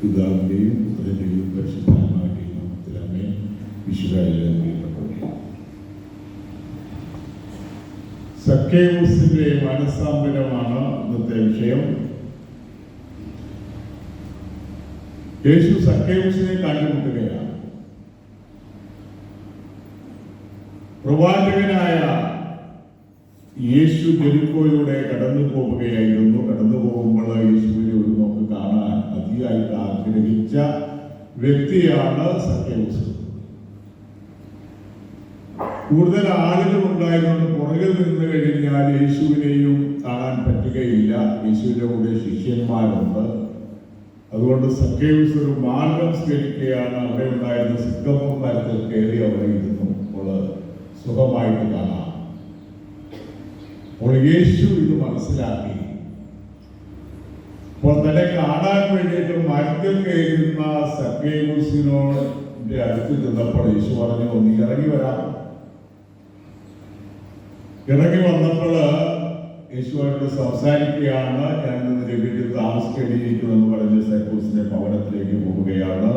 പിതാവിൻ്റെയും പുത്രൻ്റെയും പരിശുദ്ധാത്മാവിൻ്റെയും നാമത്തിലമ്മേ വിശുദ്ധ സക്കേവൂസിന്റെ മനസ്സാന്തരമാണ് ഇന്നത്തെ വിഷയം. യേശു സക്കേവൂസിനെ കണ്ടുമുട്ടുകയാണ്. പ്രവാചകനായ യേശു ജെറിക്കോയിലൂടെ കടന്നു പോവുകയായിരുന്നു. കടന്നു പോകുമ്പോൾ യേശുവിനെ ഒരു നോക്ക് കാണാൻ അതിയായിട്ട് ആഗ്രഹിച്ച വ്യക്തിയാണ് സക്കേവൂസ്. കൂടുതൽ ആളുകൾ ഉണ്ടായതുകൊണ്ട് പുറകിൽ നിന്ന് കഴിഞ്ഞാൽ യേശുവിനെയും കാണാൻ പറ്റുകയില്ല. യേശുവിന്റെ കൂടെ ശിഷ്യന്മാരുണ്ട്. അതുകൊണ്ട് സക്കേവൂസ് ഒരു മാർഗം സ്വീകരിക്കുകയാണ്. അവിടെ ഉണ്ടായിരുന്ന സിക്കമോർ മരത്തിൽ കയറി അവിടെ ഇരുന്നു. അപ്പോൾ സുഖമായിട്ട് കാണാം. അപ്പോൾ യേശു ഇത് മനസ്സിലാക്കി. അപ്പോൾ തന്നെ കാണാൻ വേണ്ടിയിട്ട് മരത്തിൽ കയറുന്ന സക്കേവൂസിനോട് അടുത്ത് ചെന്നപ്പോൾ യേശു പറഞ്ഞു, നീ ഇറങ്ങി വരാം. ഇറങ്ങി വന്നപ്പോൾ യേശുവായിട്ട് സംസാരിക്കുകയാണ്. ഞാൻ നിന്റെ വീട്ടിൽ താമസിക്കേണ്ടിയിരിക്കുമെന്ന് പറഞ്ഞ് സക്കേവൂസിന്റെ ഭവനത്തിലേക്ക് പോവുകയാണ്.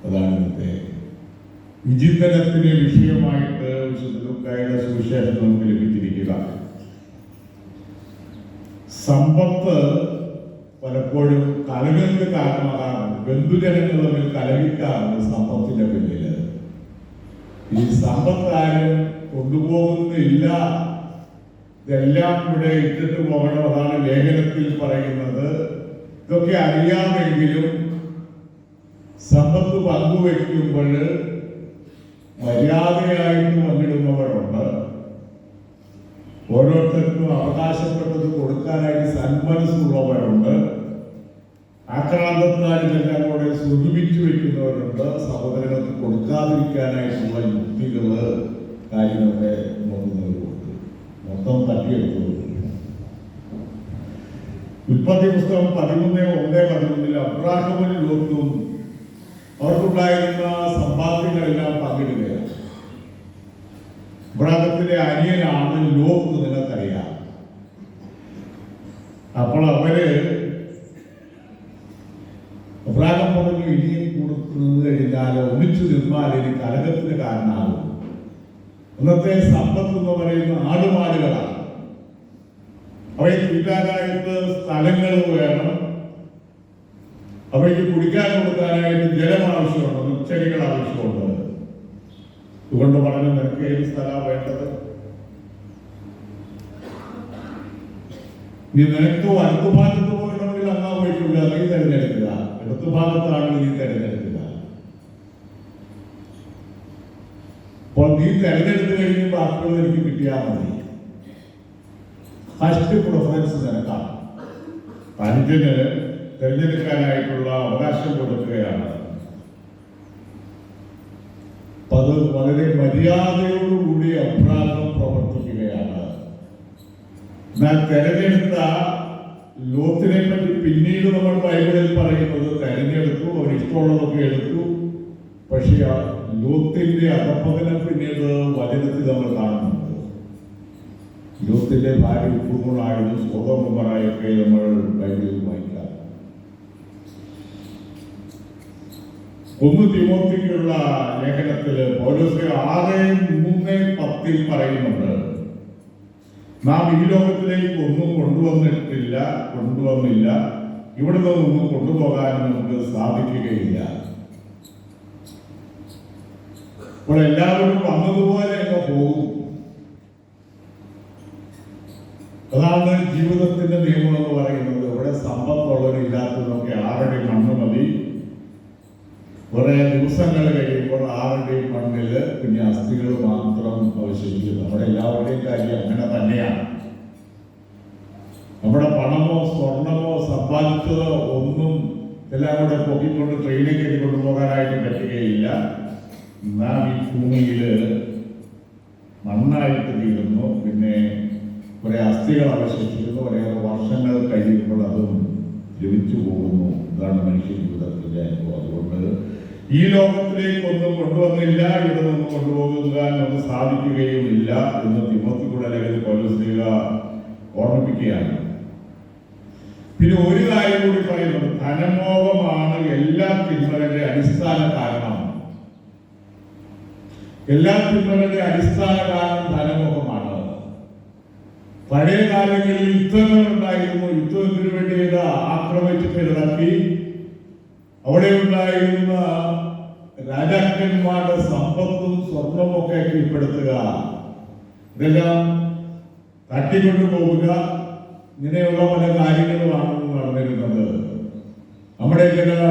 അതാണ് ഇന്നത്തെ വിചിന്തനത്തിന് വിഷയമായിട്ട് വിശുദ്ധ ലൂക്കായുടെ സുവിശേഷം നമുക്ക് ലഭിച്ചിരിക്കുക. സമ്പത്ത് പലപ്പോഴും കലകൾക്ക് കാരണമാകാറുണ്ട്. ബന്ധുജനങ്ങൾ തമ്മിൽ കലഹിക്കാറുണ്ട് സമ്പത്തിന്റെ പിന്നില്. ഈ സമ്പത്താരും കൊണ്ടുപോകുന്നില്ല, ഇതെല്ലാം ഇവിടെ ഇട്ടിട്ട് പോകണം. അതാണ് ലേഖനത്തിൽ പറയുന്നത്. ഇതൊക്കെ അറിയാമെങ്കിലും സമ്പത്ത് പങ്കുവയ്ക്കുമ്പോൾ മര്യാദയായിട്ട് പങ്കിടുന്നവരുണ്ട്. ഓരോരുത്തർക്കും അവകാശപ്പെട്ടത് കൊടുക്കാനായിട്ട് സന്മനസ്സുള്ളവരുണ്ട്. ആക്രാന്തത്താൽ ഇതെല്ലാം കൂടെ സ്വരൂപിച്ചു വെക്കുന്നവരുണ്ട്. സഹോദരങ്ങൾക്ക് കൊടുക്കാതിരിക്കാനായിട്ടുള്ള യുക്തികള് കാര്യങ്ങളൊക്കെ നോക്കുന്നവരുണ്ട്. മൊത്തം തട്ടിയെടുത്തവരുണ്ട്. ഉൽപ്പത്തി പുസ്തകം 13:1-11 അബ്രാഹമും ലോത്തും അവർക്കുണ്ടായിരുന്ന സമ്പാദ്യങ്ങളെല്ലാം പങ്കിടുകയാണ്. അബ്രാഹത്തിന്റെ അനിയനാണ് ലോത്ത്, നിങ്ങൾക്കറിയാം. അപ്പോൾ അവര് അബ്രാഹം പറഞ്ഞു, ഇനിയും കൊടുത്തു കഴിഞ്ഞാൽ ഒന്നിച്ചു നിന്നാൽ ഇനി കലഹത്തിന് കാരണമാകും. ഇന്നത്തെ സമ്പത്ത് എന്ന് പറയുന്ന ആടുമാടുകളാണ്. അവയെ തീറ്റാനായിട്ട് സ്ഥലങ്ങൾ വേണം. അവയ്ക്ക് കുടിക്കാൻ കൊടുക്കാനായിട്ട് ജലം ആവശ്യമുണ്ട്, മുച്ചെടികൾ ആവശ്യമുണ്ട്. അതുകൊണ്ട് പറഞ്ഞു, നിനക്ക് ഏത് സ്ഥലമാണ് വേണ്ടത്? നീ നിനക്ക് വലത്തുഭാഗത്ത് പോകണമെങ്കിൽ അങ്ങാ പോയിട്ടില്ല, നീ തിരഞ്ഞെടുക്കുക. ഇടത്തുഭാഗത്താണെങ്കിൽ നീ തിരഞ്ഞെടുക്കുക. അപ്പോൾ നീ തിരഞ്ഞെടുത്ത് കഴിഞ്ഞ് ബാക്കിയുള്ളത് എനിക്ക് കിട്ടിയാൽ മതി. ഫസ്റ്റ് പ്രിഫറൻസ് നിനക്കാണ്. പഞ്ചന് തിരഞ്ഞെടുക്കാനായിട്ടുള്ള അവകാശം കൊടുക്കുകയാണ്. അത് വളരെ മര്യാദയോടുകൂടി അബ്രാഹം പ്രവർത്തിക്കുകയാണ്. എന്നാൽ തെരഞ്ഞെടുത്ത ലോത്തിനെ പറ്റി പിന്നീട് നമ്മൾ ബൈബിളിൽ പറയുന്നത് തെരഞ്ഞെടുത്തു, അവർ ഇഷ്ടമുള്ളതൊക്കെ എടുത്തു. പക്ഷെ ലോത്തിന്റെ അധപ്പതനം പിന്നീട് വചനത്തിൽ നമ്മൾ കാണുന്നുണ്ട്. ലോത്തിന്റെ ഭാര്യ ഉപ്പുകളായിരുന്നു, സ്വതന്ത്രമായൊക്കെ നമ്മൾ ബൈബിളിൽ വായിക്കാം. 1 തിമോത്തിക്കുള്ള ലേഖനത്തില് പൗലോസ് 6:3-10 പറയുന്നുണ്ട്, നാം ഈ ലോകത്തിലേക്ക് ഒന്നും കൊണ്ടുവന്നില്ല, ഇവിടെ നിന്നൊന്നും കൊണ്ടുപോകാൻ നമുക്ക് സാധിക്കുകയില്ല. അപ്പോൾ എല്ലാവരും വന്നതുപോലെ ഒക്കെ പോകും. അതാണ് ജീവിതത്തിന്റെ നിയമം എന്ന് പറയുന്നത്. ഇവിടെ സമ്പത്തുള്ളവരില്ലാത്തതൊക്കെ ആരുടെ മണ്ണ് മതി. കുറെ ദിവസങ്ങൾ കഴിയുമ്പോൾ ആരുടെയും മണ്ണില് പിന്നെ അസ്ഥികൾ മാത്രം അവശേഷിക്കുന്നു. നമ്മുടെ എല്ലാവരുടെയും കാര്യം അങ്ങനെ തന്നെയാണ്. നമ്മുടെ പണമോ സ്വർണമോ സമ്പാദിച്ചതോ ഒന്നും എല്ലാം കൂടെ പൊക്കിക്കൊണ്ട് ട്രെയിനിൽ കയറി കൊണ്ടുപോകാനായിട്ട് പറ്റുകയില്ല. നാം ഈ ഭൂമിയില് മണ്ണായിട്ട് തീരുന്നു. പിന്നെ കുറെ അസ്ഥികൾ അവശേഷിക്കുന്നു. കുറെ വർഷങ്ങൾ കഴിയുമ്പോൾ അതും ലഭിച്ചു പോകുന്നു. ഇതാണ് മനുഷ്യ ജീവിതത്തിന്റെ അനുഭവം. അതുകൊണ്ട് ഈ ലോകത്തിലേക്ക് ഒന്നും കൊണ്ടുവന്നില്ല, ഇവിടെ നിന്ന് കൊണ്ടുപോകാൻ നമുക്ക് സാധിക്കുകയുമില്ല എന്ന് തിമോത്തിയുടെ ലേഖനത്തിൽ പൗലോസ് ഓർമ്മിപ്പിക്കുകയാണ്. പിന്നെ ഒരു കാര്യം കൂടി പറയുന്നത്, ധനമോഹമാണ് എല്ലാ തിന്മകളുടെ അടിസ്ഥാന കാരണം. എല്ലാ തിന്മകളുടെ അടിസ്ഥാന കാരണം ധനമോഹമാണ്. പഴയ കാലങ്ങളിൽ യുദ്ധങ്ങൾ ഉണ്ടായിരുന്നു. യുദ്ധത്തിന് വേണ്ടി ആക്രമിച്ച് കീഴടക്കി അവിടെ ഉണ്ടായിരുന്ന രാജാക്കന്മാരുടെ സമ്പത്തും സ്വർണവും ഒക്കെ കീഴ്പ്പെടുത്തുക, ഇതെല്ലാം തട്ടിക്കൊണ്ടുപോവുക, ഇങ്ങനെയുള്ള പല കാര്യങ്ങളുമാണ് നടന്നിരുന്നത്. നമ്മുടെ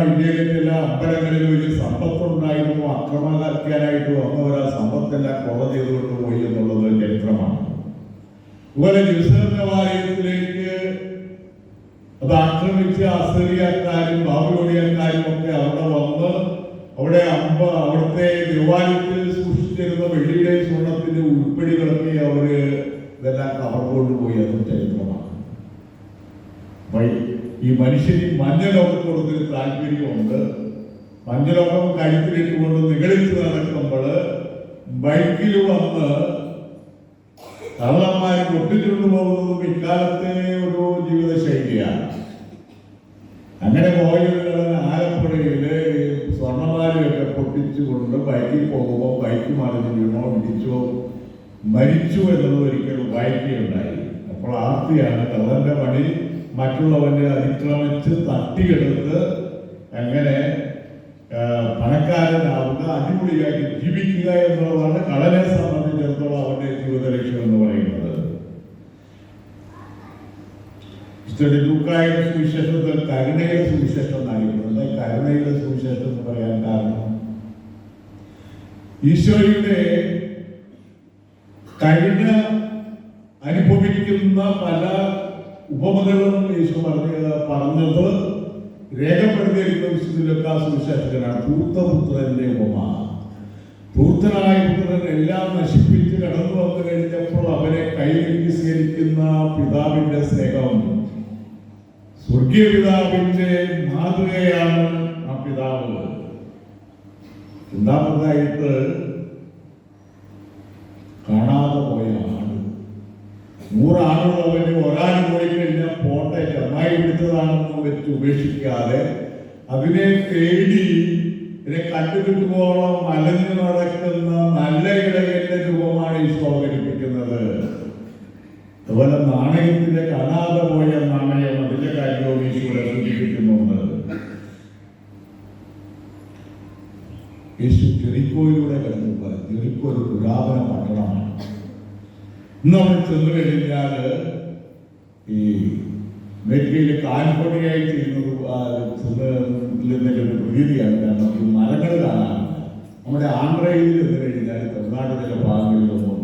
ഇന്ത്യയിലെ ചില അമ്പലങ്ങളിൽ വലിയ സമ്പത്തുണ്ടായിരുന്നു. ആക്രമണക്കാനായിട്ട് വന്നവർ ആ സമ്പത്തെല്ലാം കൊല ചെയ്തുകൊണ്ട് പോയി എന്നുള്ളത് ചരിത്രമാണ്. അതുപോലെ ജെറുസലേം ദേവാലയത്തിലേക്ക് അത് ആക്രമിച്ച് അസീറിയക്കാരും ബാബിലോണിയക്കാരും ഒക്കെ അവിടെ വന്ന് അവിടുത്തെ ദേവാലയത്തിൽ സൂക്ഷിച്ചിരുന്ന വെള്ളിയുടെയും സ്വർണത്തിന്റെ ഉൾപ്പെടികളൊക്കെ അവര് ഇതെല്ലാം കവർന്നുകൊണ്ടുപോയി. അതും ചരിത്രമാണ്. ഈ മനുഷ്യന് മഞ്ഞലോകത്തോടൊരു താല്പര്യമുണ്ട്. മഞ്ഞലോകം കഴുത്തിലിട്ടുകൊണ്ട് നിഗളിച്ച് നടക്കുമ്പോൾ ബൈക്കിൽ വന്ന് കള്ളന്മാർ പൊട്ടിച്ചുകൊണ്ടു പോകുന്നതും ഇക്കാലത്തെ ഒരു ജീവിത ശൈലിയാണ്. അങ്ങനെ പോയവരുടെ ആലപ്പുഴയില് സ്വർണ്ണമാലയൊക്കെ പൊട്ടിച്ചുകൊണ്ട് ബൈക്കിൽ പോകുമ്പോൾ ബൈക്ക് മറിഞ്ഞ് വീണോ ഇടിച്ചോ മരിച്ചു എന്നത് ഒരിക്കലും വായിക്കുകയുണ്ടായി. അപ്പോൾ ആർത്തിയാണ് കള്ളന്റെ പണി മറ്റുള്ളവനെ അതിക്രമിച്ച് തട്ടിയെടുത്ത് അങ്ങനെ പണക്കാരനാവുക, അടിപൊളിയാക്കി ജീവിക്കുക എന്നുള്ളതാണ് കള്ളനെ സംബന്ധിച്ചിടത്തോളം അവന്റെ ജീവിത ലക്ഷ്യം എന്ന് പറയുന്നത്. ലൂക്കായുടെ സുവിശേഷത്തിൽ കരുണയുടെ സുവിശേഷം നൽകുന്നത്. കരുണയുടെ സുവിശേഷം എന്ന് പറയാൻ കാരണം ഈശോയുടെ കരുണ അനുഭവിക്കുന്ന പല ഉപമകളും യേശു പറഞ്ഞത് രേഖപ്പെടുത്തിയിരിക്കുന്ന വിശുദ്ധ സുവിശേഷത്തിനാണ്. ധൂർത്തപുത്രന്റെ ഉപമ. ധൂർത്തനായ പുത്രൻ എല്ലാം നശിപ്പിച്ച് കടന്നു വന്നു കഴിഞ്ഞപ്പോൾ അവനെ കൈനീട്ടി സ്വീകരിക്കുന്ന പിതാവിന്റെ സ്നേഹം, സ്വർഗീയ പിതാവിന്റെ മാതൃകയാണ് ആ പിതാവ്. രണ്ടാമതായിട്ട് കാണാതെ പോയ ആട്. 100 ആടുള്ളവന് ഒരാൾ പോയി കഴിഞ്ഞാൽ പോട്ടെ, ചെന്നായി പിടിച്ചതാണെന്ന് വെച്ച് ഉപേക്ഷിക്കാതെ അതിനെ തേടി ഇതിനെ കണ്ടുകിട്ടുമ്പോളം അലഞ്ഞു നടക്കുന്ന നല്ല ഇടയന്റെ രൂപമാണ് ഈശോ അവതരിപ്പിക്കുന്നത്. അതുപോലെ നാണയത്തിന്റെ കാണാതെ പോയ നാണയം, അതിന്റെ കാര്യവും ഈശോയെ സൂചിപ്പിക്കുന്നുണ്ട്. യേശു ജെറിക്കോയിലൂടെ കടന്നു. ജെറിക്കോ ഒരു പുരാതന പട്ടണമാണ്. ഇന്ന് അവിടെ ചെന്ന് കഴിഞ്ഞാൽ ഈ അമേരിക്കയിൽ കാലിഫോർണിയയിൽ ചെയ്യുന്നത് ഒരു പ്രതീതിയാണ്. കാരണം ഈ മരങ്ങൾ കാണാറുണ്ട്. നമ്മുടെ ആന്ധ്രയിൽ ചെന്ന് കഴിഞ്ഞാൽ തമിഴ്നാട് ചില ഭാഗങ്ങളിലൊന്നും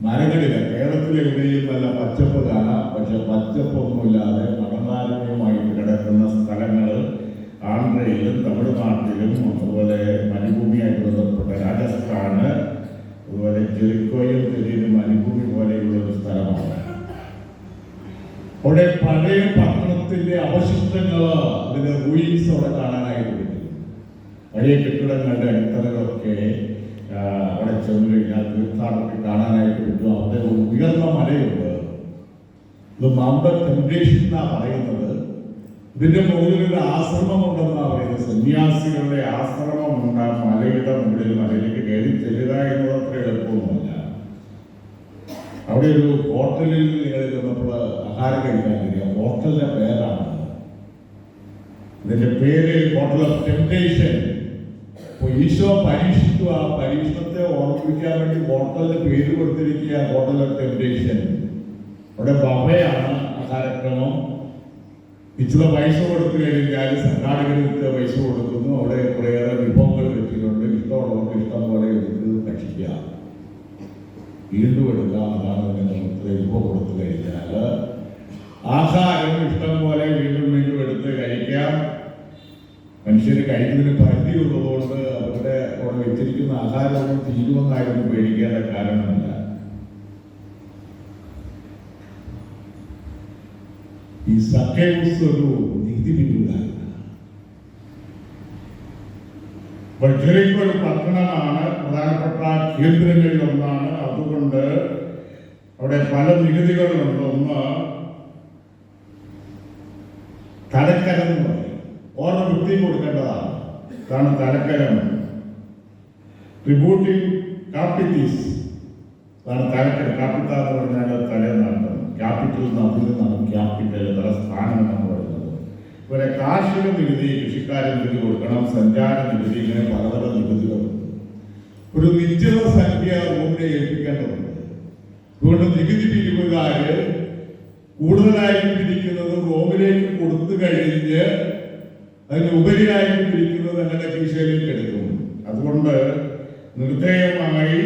മരങ്ങളില്ല. കേരളത്തിലെവിടെയും നല്ല പച്ചപ്പ് കാണാം. പക്ഷെ പച്ചപ്പൊന്നുമില്ലാതെ മണനാരണ്യമായിട്ട് കിടക്കുന്ന സ്ഥലങ്ങൾ ആന്ധ്രയിലും തമിഴ്നാട്ടിലും, അതുപോലെ മരുഭൂമിയായിട്ട് ബന്ധപ്പെട്ട രാജസ്ഥാന്, അതുപോലെ ജെറിക്കോയും ചെറിയൊരു മരുഭൂമി പോലെയുള്ള ഒരു സ്ഥലമാണ്. അവിടെ പഴയ പട്ടണത്തിന്റെ അവശിഷ്ടങ്ങൾ, അതിന്റെ റൂയിൻസ് അവിടെ കാണാനായിട്ട് പറ്റും. പഴയ കെട്ടിടങ്ങളുടെ അടിത്തറകളൊക്കെ അവിടെ ചെന്ന് കഴിഞ്ഞാൽ തീർത്ഥാടനത്തിൽ കാണാനായിട്ട് പറ്റും. അവിടെ ഒരു ഉയർന്ന മലയുണ്ട്. ഇത് മൗണ്ട് ടെംപ്റ്റേഷൻ എന്നാണ് പറയുന്നത്. ഇതിന്റെ മുകളിൽ ഒരു ആശ്രമം ഉണ്ടെന്നാണ് പറയുന്നത്. സന്യാസികളുടെ ആശ്രമം ഉണ്ട്. മലയുടെ മുകളിൽ മലയിലേക്ക് കയറി ചെല്ലുക എന്നത് അത്ര എളുപ്പമൊന്നുമല്ല. അവിടെ ഒരു ഹോട്ടലിൽ നിങ്ങൾ ചെന്നപ്പോൾ ആഹാരം കഴിക്കാൻ കഴിയുക. ഹോട്ടലിന്റെ പേരാണ്, ഇതിന്റെ പേര് ഹോട്ടൽ ഓഫ് ടെംപ്റ്റേഷൻ. അപ്പോൾ ഈശോ പരീക്ഷിച്ചു. ആ പരീക്ഷണത്തെ ഓർമ്മിപ്പിക്കാൻ വേണ്ടി ഹോട്ടലിന് പേര് കൊടുത്തിരിക്കുക ഹോട്ടൽ ഓഫ് ടെംപ്റ്റേഷൻ. അവിടെ ബഫയാണ് ആഹാരക്രമം. ഇച്ചിരി പൈസ കൊടുത്തു കഴിഞ്ഞാൽ സംഘാടകർക്ക് പൈസ കൊടുക്കുന്നു. അവിടെ കുറേയേറെ വിഭവങ്ങൾ വെച്ചിട്ടുണ്ട്. ഇഷ്ടമുള്ളവർക്ക് ഇഷ്ടം പോലെ എടുത്ത് ഭക്ഷിക്കുക, വീണ്ടും എടുക്കുക. അതാണ് നമുക്ക് വിഭവം കൊടുത്തു കഴിഞ്ഞാൽ ആഹാരം ഇഷ്ടം പോലെ വീണ്ടും വീണ്ടും എടുത്ത് കഴിക്കാം. മനുഷ്യർ കഴിക്കുന്നതിന് പരിധി ഉള്ളതുകൊണ്ട് അവരുടെ അവിടെ വെച്ചിരിക്കുന്ന ആഹാരമൊന്നും തീരുമെന്നായിരുന്നു പേടിക്കേണ്ട കാരണമല്ല. ഈ സക്കേവൂസ് ഒരു നീതിപിരിവുകാരനാണ്. ജെറിക്കോ ഒരു പട്ടണമാണ്, പ്രധാനപ്പെട്ട കേന്ദ്രങ്ങളിൽ ഒന്നാണ്. അതുകൊണ്ട് അവിടെ പല നികുതികളുണ്ട്. ഒന്ന് തലക്കരം എന്ന് പറയും. ഓർമ്മ വൃത്തി കൊടുക്കേണ്ടതാണ്. അതാണ് തലക്കരം. ട്രിബ്യൂട്ടിംഗ് കാപ്പിറ്റീസ് അതാണ് തലക്കരം. കാപ്പിറ്റ എന്ന് പറഞ്ഞാൽ തലേന്നാട്ടം. ക്യാപിറ്റൽ അതിൽ നിന്നാണ് ക്യാപിറ്റൽ തലസ്ഥാനം എന്നാണ് പറയുന്നത്. ഇവരെ കാർഷിക നികുതി കൃഷിക്കാരൻ നികുതി കൊടുക്കണം, സഞ്ചാര നികുതി, ഇങ്ങനെ പലതര നികുതികളുണ്ട്. ഒരു നിശ്ചിത സംഖ്യ റോമിനെ ഏൽപ്പിക്കേണ്ടതുണ്ട്. അതുകൊണ്ട് നികുതി പിരിവുകാര് കൂടുതലായിട്ട് പിരിക്കുന്നത് റോമിലേക്ക് കൊടുത്തു കഴിഞ്ഞ് അതിന് ഉപരിയായിട്ട് പിരിക്കുന്നത് തങ്ങളുടെ കീശയിലേക്ക് എടുക്കും. അതുകൊണ്ട് നിർദ്ദയമായി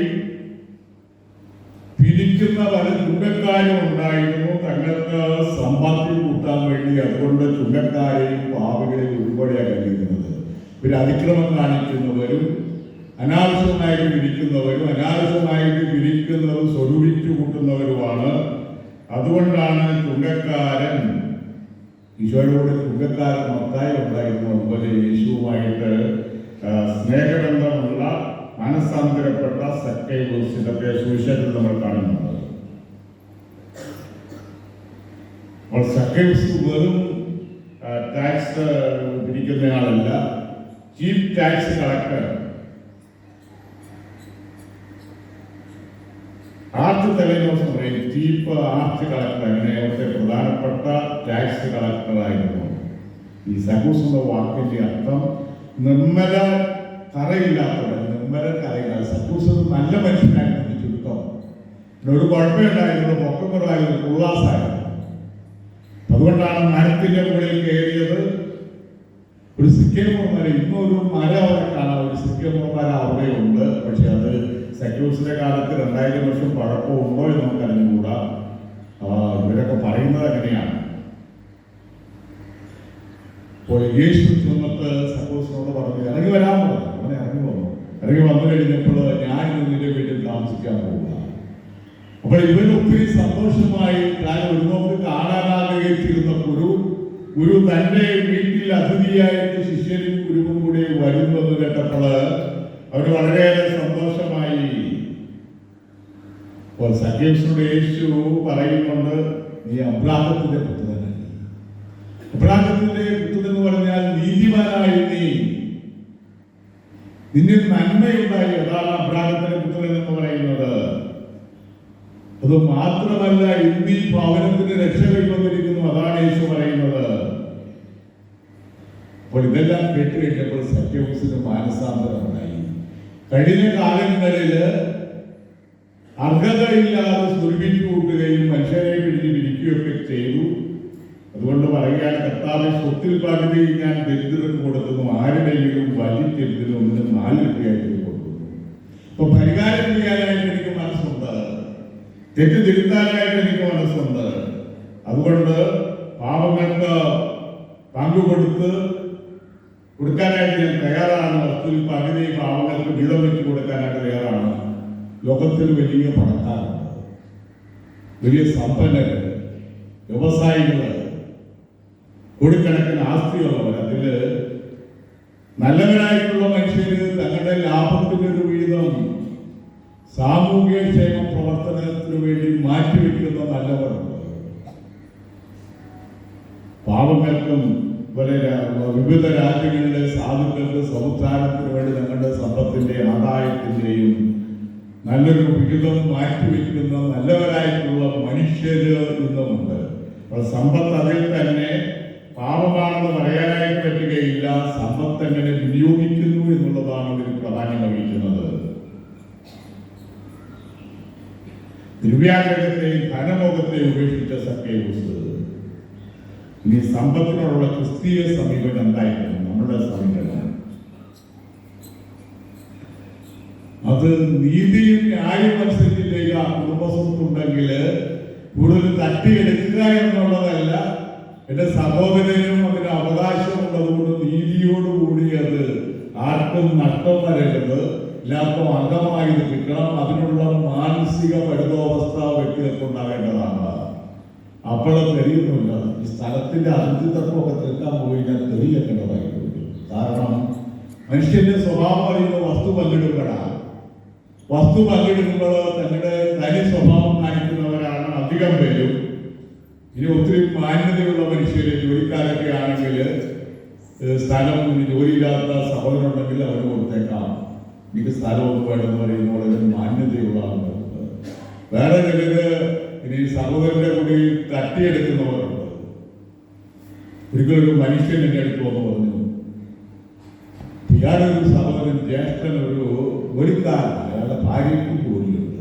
പിരിക്കുന്ന പല ചുങ്കക്കാരും ഉണ്ടായിരുന്നു തങ്ങൾക്ക് സമ്പത്തിൽ കൂട്ടാൻ വേണ്ടി. അതുകൊണ്ട് ചുങ്കക്കാരെയും പാവകളെയും ഉൾപ്പെടെയാണ് കരുതുന്നത്. പിന്നെ അതിക്രമം കാണിക്കുന്നവരും അനാവശ്യമായിട്ട് പിരിക്കുന്നവരും അനാവശ്യമായിട്ട് പിരിക്കുന്നതും സ്വരൂപിച്ചു കൂട്ടുന്നവരുമാണ്. അതുകൊണ്ടാണ് ചുങ്കക്കാരൻ ഈശോയോട് ചുങ്കക്കാരൻ മത്തായി ഉണ്ടായിരുന്നു. അതുപോലെ യേശുവുമായിട്ട് സ്നേഹബന്ധമുള്ള മാനസാന്തരപ്പെട്ട സക്കേവൂസിന്റെ സുവിശേഷത്തിൽ നമ്മൾ കാണുന്നുണ്ട്. അപ്പോൾ സക്കേവൂസ് വെറും ടാക്സ് പിരിക്കുന്നയാളല്ല, ചീഫ് ടാക്സ് കളക്ടർ. ആർച്ച് തലേദിവസം പറയും ചീഫ് ആർച്ച് കളക്ടർ. അങ്ങനെ അവിടുത്തെ പ്രധാനപ്പെട്ട ടാക്സ് കളക്ടറായിരുന്നു. ഈ സക്കേവൂസ് എന്ന വാക്കിന്റെ അർത്ഥം നിർമ്മല കറയില്ലാത്തവൻ. നിർമ്മല കറയില്ലാത്ത സക്കേവൂസ് നല്ല മനുഷ്യനായിരുന്നു ചുരുക്കം. ഒരു കുഴപ്പമുണ്ടായിരുന്നു, പൊക്കക്കുറവായിരുന്നു, ഉള്ളാസായിരുന്നു. അതുകൊണ്ടാണ് മരത്തിന്റെ മുകളിൽ കയറിയത്. ഒരു സിക്കേമോർ മരം, ഇന്നൊരു മരം അവിടെ കാണാം. ഒരു സിക്കേമോർ മരം അവിടെ ഉണ്ട്. പക്ഷെ അത് സക്കേവൂസിന്റെ കാലത്ത് 2000 വർഷം പഴക്കമുണ്ടോ എന്ന് നമുക്ക് അറിഞ്ഞുകൂടാ. ഇവരൊക്കെ പറയുന്നത് അങ്ങനെയാണ്. അപ്പോൾ യേശു ചെന്നിട്ട് സക്കേവൂസിനോട് പറഞ്ഞു ഇറങ്ങി വരാൻ പറഞ്ഞു. അവനെ ഇറങ്ങി വന്നു. ഇറങ്ങി വന്നു കഴിഞ്ഞപ്പോൾ ഞാൻ നിന്റെ വീട്ടിൽ താമസിക്കാൻ പോവുക. അപ്പോൾ ഇവർ ഒത്തിരി സന്തോഷമായി. ഞാൻ ഒരു നോക്ക് കാണാൻ ആഗ്രഹിച്ചിരുന്ന ഗുരു തന്റെ വീട്ടിൽ അതിഥിയായിട്ട് ശിഷ്യനും ഗുരുവും കൂടി വരുമെന്ന് കേട്ടപ്പോൾ അവർ വളരെയേറെ സന്തോഷമായി. അപ്പോൾ സക്കേവൂസിനോട് യേശു പറയുന്നുണ്ട്, നീ അബ്രാഹത്തിന്റെ പുത്രനായി. അബ്രാഹത്തിന്റെ പുത്രൻ എന്ന് പറഞ്ഞാൽ നീതിമാനായി നീ, നിന്നിൽ നന്മയുണ്ടായി. അതാണ് അബ്രാഹത്തിന്റെ പുത്രൻ എന്ന് പറയുന്നത്. അത് മാത്രമല്ല, ഇന്നീ ഭവനത്തിന് രക്ഷ കൈവന്നിരിക്കുന്നു. അതാണ് യേശു പറയുന്നത്. അപ്പോൾ ഇതെല്ലാം കേട്ട് കഴിഞ്ഞപ്പോൾ സക്കേവൂസിന് മാനസാന്തരം ഉണ്ടായി. കഴിഞ്ഞ കാലങ്ങളിൽ അർഹതയില്ലാതെ സ്വരൂപിച്ചു കൂട്ടുകയും മനുഷ്യരെ പിടിച്ച് പിരിക്കുകയൊക്കെ ചെയ്തു. അതുകൊണ്ട് പറയുകയാണ്, കർത്താവ് സ്വത്തിൽ പകുതി ഞാൻ ദരിദ്രർക്ക് കൊടുക്കുന്നു, ആരുടെയെങ്കിലും വലിച്ചെടുത്തിന് 4 രൂപയായിട്ട് കൊടുക്കുന്നു. അപ്പൊ പരിഹാരം ചെയ്യാനായിട്ട് എനിക്ക് മനസ്സുണ്ട്, തെറ്റ് തിരുത്താനായിട്ട് എനിക്ക് മനസ്സുണ്ട്. അതുകൊണ്ട് പാവങ്ങൾക്ക് പങ്കുകൊടുത്ത് കൊടുക്കാനായിട്ട് ഞാൻ തയ്യാറാണ്. വസ്തുവിൽ പകുതി പാവങ്ങൾക്ക് വീതം വെച്ച് കൊടുക്കാനായിട്ട് തയ്യാറാണ്. ലോകത്തിൽ വലിയ പണക്കാരുണ്ട്, വലിയ സമ്പന്നര്, വ്യവസായികള്, കോടിക്കണക്കിന് ആസ്തിയുള്ളവർ. അതില് നല്ലവരായിട്ടുള്ള മനുഷ്യര് തങ്ങളുടെ ലാഭത്തിന്റെ ഒരു വീതം സാമൂഹ്യക്ഷേമ പ്രവർത്തനത്തിനു വേണ്ടി മാറ്റിവെക്കുന്ന നല്ലവരുണ്ട്. പാവങ്ങൾക്കും വിവിധ രാജ്യങ്ങളിലെ സാധുക്കൾക്ക് സംസ്ഥാനത്തിന് വേണ്ടി ഞങ്ങളുടെ സമ്പത്തിന്റെ ആദായത്തിന്റെയും നല്ലൊരു വിഹിതം മാറ്റിവെക്കുന്ന നല്ലവരായിട്ടുള്ള മനുഷ്യര് ഇന്നുമുണ്ട്. അപ്പോൾ സമ്പത്ത് അതിൽ തന്നെ പാപമാണെന്ന് പറയാനായിട്ട് പറ്റുകയില്ല. സമ്പത്ത് എങ്ങനെ വിനിയോഗിക്കുന്നു എന്നുള്ളതാണ് ഇതിന് പ്രാധാന്യം വഹിക്കുന്നത്. ദിവ്യാഗ്രഹത്തെയും ധനമോഹത്തെയും ഉപേക്ഷിച്ച സക്കേവൂസ് ഇനി സമ്പത്തിനോടുള്ള ക്രിസ്തീയ സമീപനം എന്തായിരുന്നു? നമ്മുടെ സമീപനം അത് നീതിയും ന്യായവും അനുസരിച്ചിലേക്ക് ആ കുടുംബസ്വത്തുണ്ടെങ്കിൽ കൂടുതൽ തട്ടിയെടുക്കുക എന്നുള്ളതല്ല. എന്റെ സഹോദരനും അതിന് അവകാശമുള്ളതുകൊണ്ട് നീതിയോടുകൂടി അത് ആർക്കും നഷ്ടം വരരുത്, എല്ലാവർക്കും അംഗമായി കിട്ടണം. അതിനുള്ള മാനസിക പരിതോവസ്ഥ വ്യക്തികൾക്ക് ഉണ്ടാകേണ്ടതാണ്. അപ്പോൾ തെളിയുന്നില്ല. ഈ സ്ഥലത്തിന്റെ അതിഥിത്വമൊക്കെ തീർക്കാൻ പോയി ഞാൻ തെളിയിക്കേണ്ടതായി വരും. കാരണം മനുഷ്യന്റെ സ്വഭാവം അറിയുന്ന വസ്തു പങ്കിടുമ്പോഴാണ്. വസ്തു പങ്കിടുമ്പോൾ തങ്ങളുടെ തനി സ്വഭാവം കാണിക്കുന്നവരാണ് അധികം പേരും. ഇനി ഒത്തിരി മാന്യതയുള്ള മനുഷ്യര്, ജോലിക്കാരൊക്കെ ആണെങ്കിൽ സ്ഥലം ജോലിയില്ലാത്ത സഹോദരനുണ്ടെങ്കിൽ അവന് കൊടുത്തേക്കാം, എനിക്ക് സ്ഥലമൊന്നും വേണമെന്ന് പറയുന്ന വളരെ മാന്യതയുള്ള ആളുകളുണ്ട്. വേറെ ചിലര് ഇനി സഹോദരന്റെ കൂടി തട്ടിയെടുക്കുന്നവരുണ്ട്. ഒരിക്കലൊരു മനുഷ്യൻ എൻ്റെ അടുത്ത് വന്ന് പറഞ്ഞു, ഇയാളൊരു സഹോദരൻ ജ്യേഷ്ഠൻ ഒരു ജോലിക്കാരൻ, അയാളുടെ ഭാര്യയ്ക്ക് ജോലിയുണ്ട്.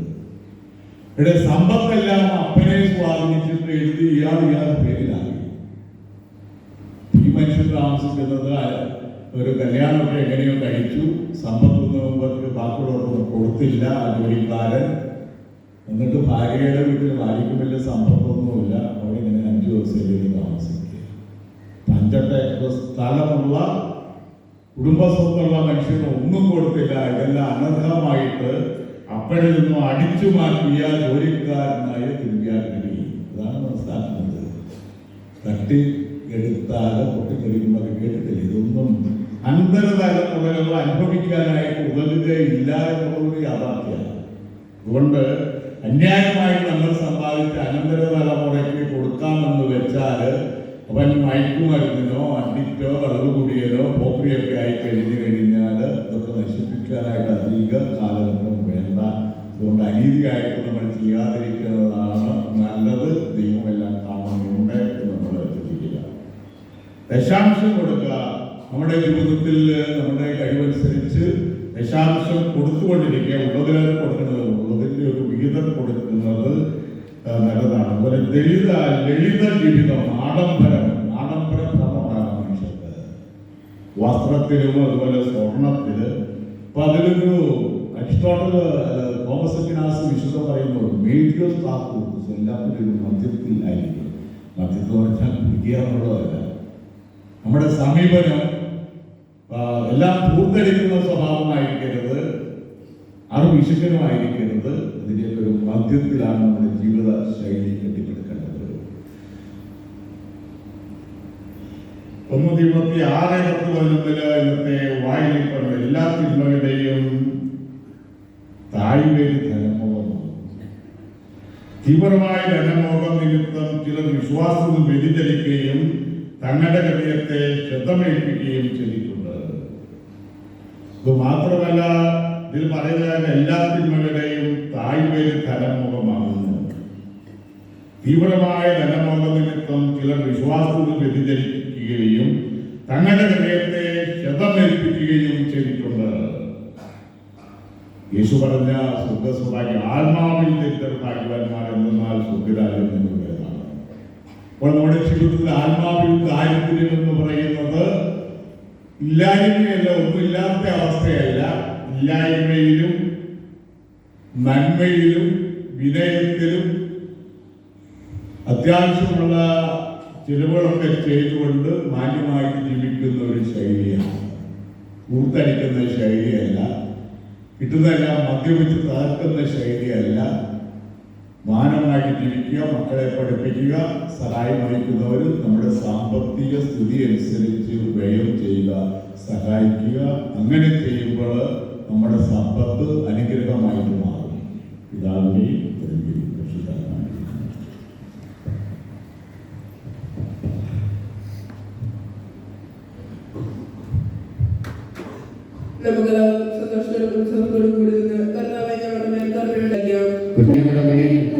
ഇവിടെ സമ്പത്തെല്ലാം അപ്പനെ സ്വാധീനിച്ചിട്ട് എഴുതി ഇയാളുടെ പേരിലായി. ഈ മനുഷ്യൻ താമസിക്കുന്നത് ഒരു കല്യാണമൊക്കെ എങ്ങനെയോ കഴിച്ചു, സമ്പത്തൊന്നും ബാക്കിയുള്ളവർക്കൊന്നും കൊടുത്തില്ല ആ ജോലിക്കാരൻ. എന്നിട്ട് ഭാര്യയുടെ വീട്ടിൽ ഭാര്യയ്ക്ക് വലിയ സമ്പത്തൊന്നുമില്ല, അവിടെ ഇങ്ങനെ 5 ദിവസം താമസിക്കുക. 5 ഏക്കർ സ്ഥലമുള്ള കുടുംബസ്വത്തുള്ള മനുഷ്യന് ഒന്നും കൊടുത്തില്ല. ഇതെല്ലാം അനർഹമായിട്ട് അപ്പഴിൽ നിന്നും അടിച്ചു മാറ്റിയ ജോലിക്കാരനായ തിരുവ്യാഗിരി. അതാണ് മനസ്സിലാക്കുന്നത്. തട്ടി എടുത്താല് പൊട്ടിത്തെറിയുമ്പോൾ കേട്ടിട്ടില്ല. ഇതൊന്നും അന്തരതലമുറകൾ അനുഭവിക്കാനായിട്ട് ഉതകുകയില്ല എന്നുള്ളത് യാഥാർത്ഥ്യമാണ്. അതുകൊണ്ട് അന്യായമായിട്ട് നമ്മൾ സമ്പാദിച്ച അനന്തര തലമുറയ്ക്ക് കൊടുക്കാമെന്ന് വെച്ചാൽ അവൻ മയക്കുമരുന്നിനോ അഡിക്റ്റോ കളവ് കൂടിയതോ പോക്രിയൊക്കെ ആയി കഴിഞ്ഞു കഴിഞ്ഞാൽ ഇതൊക്കെ നശിപ്പിക്കാനായിട്ട് അധിക കാലഘട്ടം വേണ്ട. അതുകൊണ്ട് അനീതിയായിട്ട് നമ്മൾ ചെയ്യാതിരിക്കുന്നതാണ് നല്ലത്. ദൈവമെല്ലാം കാണുന്നുണ്ട് എന്ന് നമ്മൾ ചിന്തിക്കുക. ദശാംശം കൊടുക്കുക. നമ്മുടെ ജീവിതത്തിൽ നമ്മുടെ കഴിവനുസരിച്ച് ദശാംശം കൊടുത്തുകൊണ്ടിരിക്കുക. ഉള്ളതിലേറെ കൊടുക്കുന്നത്, ഉള്ളതിൻ്റെ ഒരു വിഹിതം കൊടുക്കുന്നത് നല്ലതാണ്. അതുപോലെ ലളിത ജീവിതം, ആഡംബരപ്രദമാണ് മനുഷ്യർക്ക്. വസ്ത്രത്തിലും അതുപോലെ സ്വർണത്തില്. അപ്പൊ അതിലൊരു അരിസ്റ്റോട്ടൽ തോമസ് അക്വിനാസ് വിശുദ്ധം പറയുന്നത് മീഡിയം സ്ഥാപൂസ് എല്ലാത്തിനും ഒരു മധ്യത്തിൽ ആയിരിക്കും. മധ്യത്തിൽ പറഞ്ഞാൽ പിടിക്കാനുള്ളതല്ല. നമ്മുടെ സമീപനം എല്ലാം പൂർത്തടിക്കുന്ന സ്വഭാവമായിരിക്കരുത്, വിശുദ്ധനുമായിരിക്കരുത്. അതിൻ്റെ ഒരു മധ്യത്തിലാണ് നമ്മുടെ ജീവിത ശൈലി കെട്ടിപ്പടുക്കേണ്ടത്. 1 Timothy 6:10 ഇന്നത്തെ വായനയിൽ എല്ലാ തിന്മകളുടെയും താഴ്വേലി ധനമോഹമാണ്. തീവ്രമായ ധനമോഹം നിമിത്തം ചിലർ വിശ്വാസത്തിൽ വ്യതിചലിക്കുകയും തങ്ങളുടെ ഹൃദയത്തെ ക്ഷതമേൽപ്പിക്കുകയും ചെയ്തിട്ടുണ്ട്. ഇത് മാത്രമല്ല, ഇതിൽ പറയുന്ന എല്ലാ തിന്മകളുടെയും താഴ്വേലി ധനമോഹമാകുന്നു. തീവ്രമായ ധനമോഹ നിമിത്തം ചിലർ വിശ്വാസത്തിൽ വ്യതിചലിക്കുകയും തങ്ങളുടെ ഹൃദയത്തെ ക്ഷതമേൽപ്പിക്കുകയും ചെയ്തിട്ടുണ്ട്. യേശു പറഞ്ഞ സ്വർഗ്ഗസ്വഭാഗ്യ ആത്മാവിൽ ദരിദ്രർ ഭാഗ്യവാന്മാർ എന്നാൽ സ്വർഗ്ഗരാജ്യം എന്നുള്ളതാണ്. അപ്പോൾ നമ്മുടെ ജീവിതത്തിൽ ആത്മാവിൽ ദാരിദ്ര്യം എന്ന് പറയുന്നത് ഇല്ലായ്മയല്ല, ഒന്നുമില്ലാത്ത അവസ്ഥയല്ല. ഇല്ലായ്മയിലും നന്മയിലും വിനയത്തിലും അത്യാവശ്യമുള്ള ചിലവുകളൊക്കെ ചെയ്തുകൊണ്ട് മാന്യമായിട്ട് ജീവിക്കുന്ന ഒരു ശൈലിയാണ്. കൂർത്തടിക്കുന്ന ശൈലിയല്ല, കിട്ടുന്നതെല്ലാം മദ്യപിച്ച് തകർക്കുന്ന ശൈലിയല്ല. മാനമായിട്ട് ജീവിക്കുക, മക്കളെ പഠിപ്പിക്കുക, സഹായം വഹിക്കുന്നവർ നമ്മുടെ സാമ്പത്തിക സ്ഥിതി അനുസരിച്ച് വ്യയം ചെയ്യുക, സഹായിക്കുക. അങ്ങനെ ചെയ്യുമ്പോൾ നമ്മുടെ സമ്പത്ത് അനുഗ്രഹമായിട്ട് മാറും. പിതാവിനെയും നമുക്ക് സന്തോഷത്തോടും ഉത്സവത്തോടും കൂടി